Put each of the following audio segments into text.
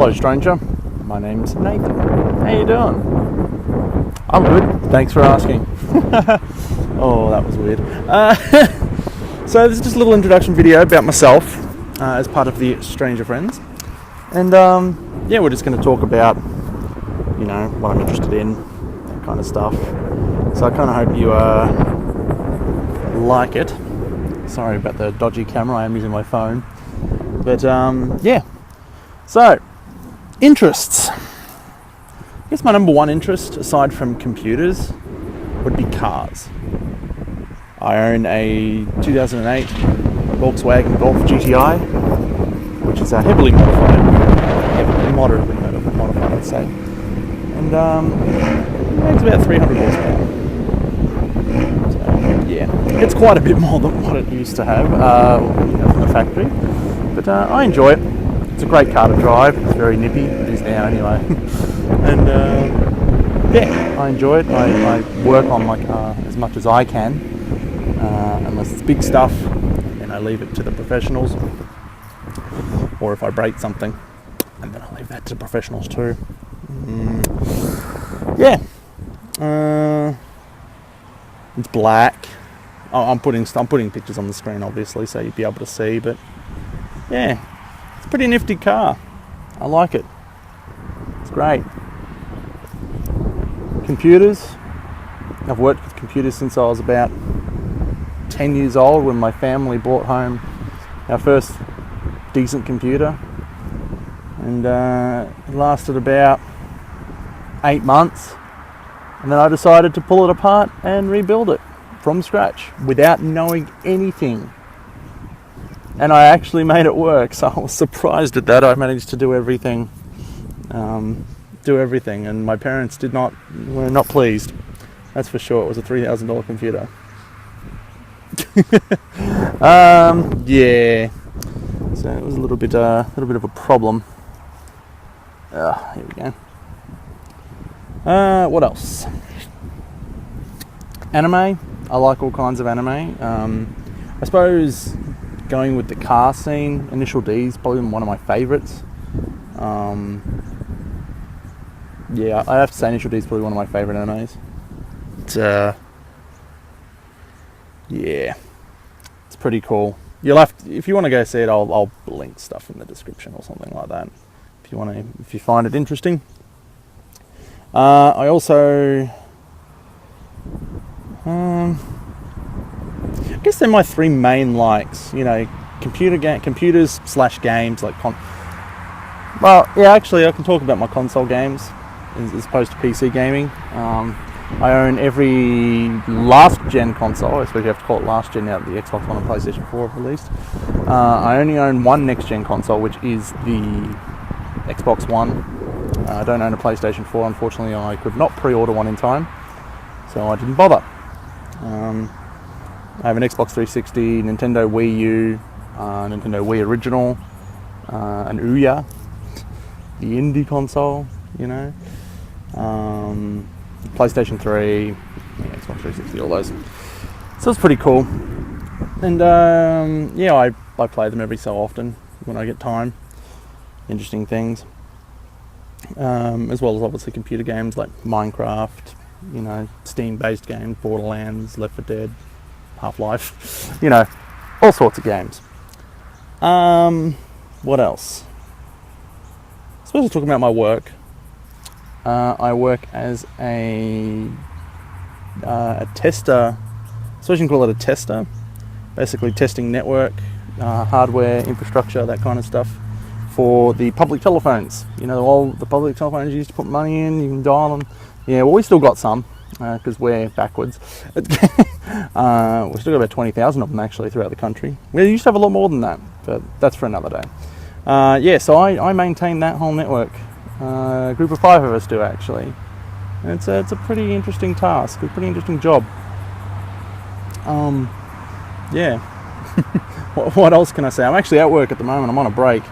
Hello stranger, my name's Nathan. How you doing? I'm good, thanks for asking. Oh, that was weird. So this is just a little introduction video about myself as part of the Stranger Friends. And yeah, we're just going to talk about, you know, what I'm interested in, that kind of stuff. So I kind of hope you like it. Sorry about the dodgy camera, I am using my phone. But yeah, so interests. I guess my number one interest, aside from computers, would be cars. I own a 2008 Volkswagen Golf GTI, which is heavily modified, moderately modified, I'd say. And it's about 300 horsepower. So yeah, it's quite a bit more than what it used to have from the factory. But I enjoy it. It's a great car to drive. It's very nippy. It is now anyway. And yeah, I enjoy it. I work on my car as much as I can, unless it's big stuff, and I leave it to the professionals. Or if I break something, and then I leave that to the professionals too. Yeah, it's black. I'm putting pictures on the screen, obviously, so you'd be able to see. But yeah, it's a pretty nifty car. I like it. It's great. Computers. I've worked with computers since I was about 10 years old when my family brought home our first decent computer. And it lasted about 8 months. And then I decided to pull it apart and rebuild it from scratch without knowing anything. And I actually made it work, so I was surprised at that. I managed to do everything, and my parents were not pleased. That's for sure. It was a $3,000 computer. Yeah. So it was a little bit of a problem. Here we go. What else? Anime. I like all kinds of anime. I suppose going with the car scene, Initial D is probably one of my favourites. Yeah, I have to say Initial D is probably one of my favourite animes. Yeah, it's pretty cool. If you want to go see it, I'll link stuff in the description or something like that. If you find it interesting. I also, I guess they're my three main likes. You know, computers/games like well, yeah, actually, I can talk about my console games as opposed to PC gaming. I own every last-gen console, I suppose you have to call it last-gen now that the Xbox One and PlayStation 4 have released. I only own one next-gen console, which is the Xbox One. I don't own a PlayStation 4, unfortunately. I could not pre-order one in time, so I didn't bother. I have an Xbox 360, Nintendo Wii U, Nintendo Wii Original, an Ouya, the indie console, you know, PlayStation 3, Xbox 360, all those. So it's pretty cool. And yeah, I play them every so often when I get time. Interesting things. As well as obviously computer games like Minecraft, you know, Steam-based games, Borderlands, Left 4 Dead, Half-Life, you know, all sorts of games. What else? I suppose I'll talk about my work. I work as a tester, I suppose you can call it a tester, basically testing network, hardware, infrastructure, that kind of stuff for the public telephones. You know, all the public telephones you used to put money in, you can dial them. Yeah, well, we still got some because we're backwards. We've still got about 20,000 of them actually throughout the country. We used to have a lot more than that, but that's for another day. Yeah, so I maintain that whole network. A group of 5 of us do actually. And it's a pretty interesting task, a pretty interesting job. Yeah. What else can I say? I'm actually at work at the moment. I'm on a break.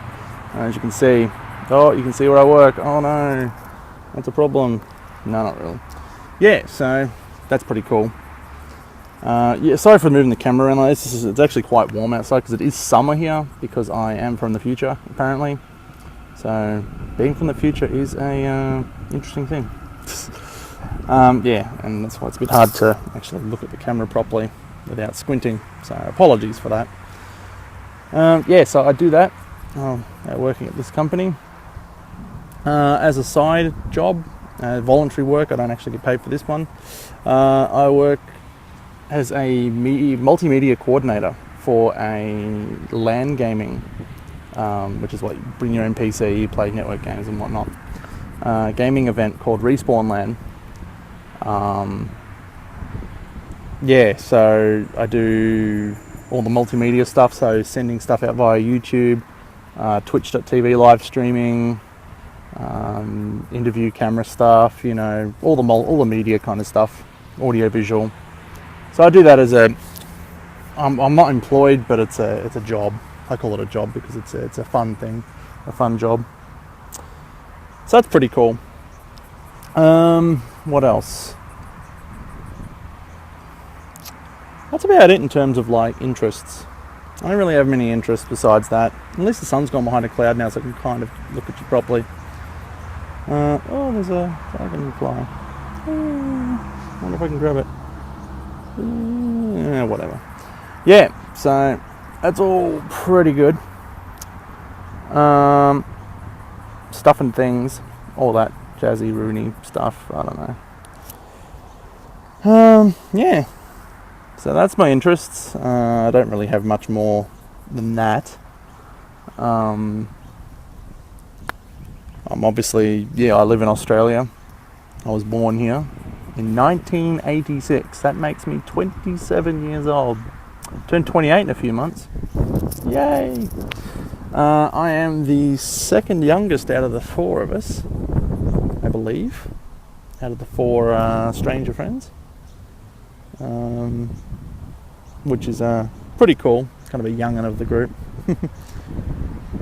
As you can see. Oh, you can see where I work. Oh no, that's a problem. No, not really. Yeah, so that's pretty cool. Yeah, sorry for moving the camera around like this. It's actually quite warm outside because it is summer here because I am from the future, apparently. So being from the future is a interesting thing. Yeah, and that's why it's a bit hard to actually look at the camera properly without squinting. So apologies for that. Yeah, so I do that, working at this company. As a side job, voluntary work, I don't actually get paid for this one. I work as a multimedia coordinator for a LAN gaming, which is what you bring your own PC, you play network games and whatnot. Gaming event called Respawn LAN. Yeah, so I do all the multimedia stuff, so sending stuff out via YouTube, Twitch.tv live streaming, interview camera stuff, you know, all the media kind of stuff, audio visual. So I do that as I'm not employed, but it's a job. I call it a job because it's a fun thing, a fun job. So that's pretty cool. What else? That's about it in terms of like interests. I don't really have many interests besides that. At least the sun's gone behind a cloud now, so I can kind of look at you properly. Oh, there's a dragonfly. I wonder if I can grab it. Whatever. Yeah, so that's all pretty good. Stuff and things, all that jazzy Rooney stuff. I don't know. Yeah. So that's my interests. I don't really have much more than that. I'm obviously, I live in Australia. I was born here in 1986. That makes me 27 years old. I'll turn 28 in a few months. Yay! I am the second youngest out of the four of us, I believe. Out of the four stranger friends. Which is pretty cool. Kind of a young'un of the group.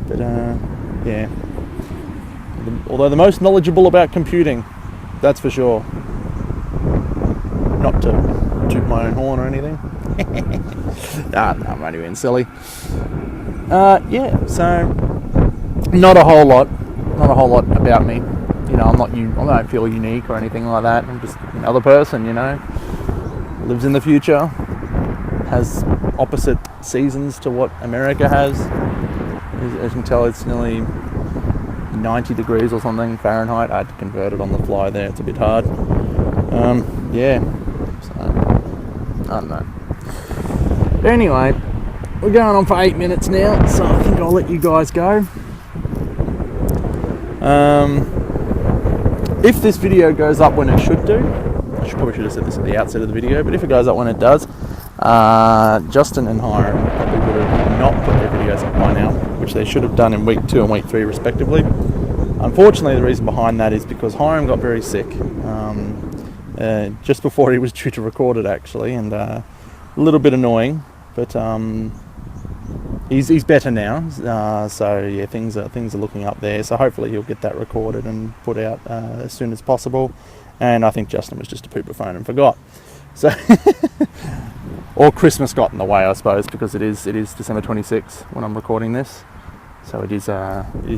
But yeah. Although the most knowledgeable about computing, that's for sure. Not to toot my own horn or anything. No, I'm only being silly. Yeah, so not a whole lot about me. You know, I don't feel unique or anything like that. I'm just another person, you know. Lives in the future, has opposite seasons to what America has. As you can tell, it's nearly 90 degrees or something Fahrenheit. I had to convert it on the fly there, it's a bit hard. Yeah, so I don't know. Anyway, we're going on for 8 minutes now, so I think I'll let you guys go. If this video goes up when it should do, probably should have said this at the outset of the video, but if it goes up when it does, Justin and Hyrum probably would have not put their videos up by now, which they should have done in week 2 and week 3 respectively. Unfortunately, the reason behind that is because Hyrum got very sick just before he was due to record it actually, and a little bit annoying, but he's better now, so yeah, things are looking up there, so hopefully he'll get that recorded and put out as soon as possible. And I think Justin was just a poopaphone and forgot. So, or Christmas got in the way, I suppose, because it is December 26th when I'm recording this. So it is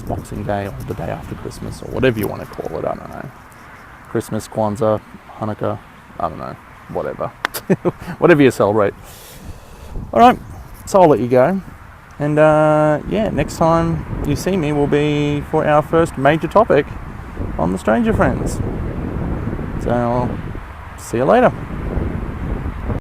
Boxing Day or the day after Christmas or whatever you want to call it. I don't know. Christmas, Kwanzaa, Hanukkah. I don't know. Whatever. Whatever you celebrate. All right. So I'll let you go. And yeah, next time you see me will be for our first major topic on the Stranger Friends. So I'll see you later.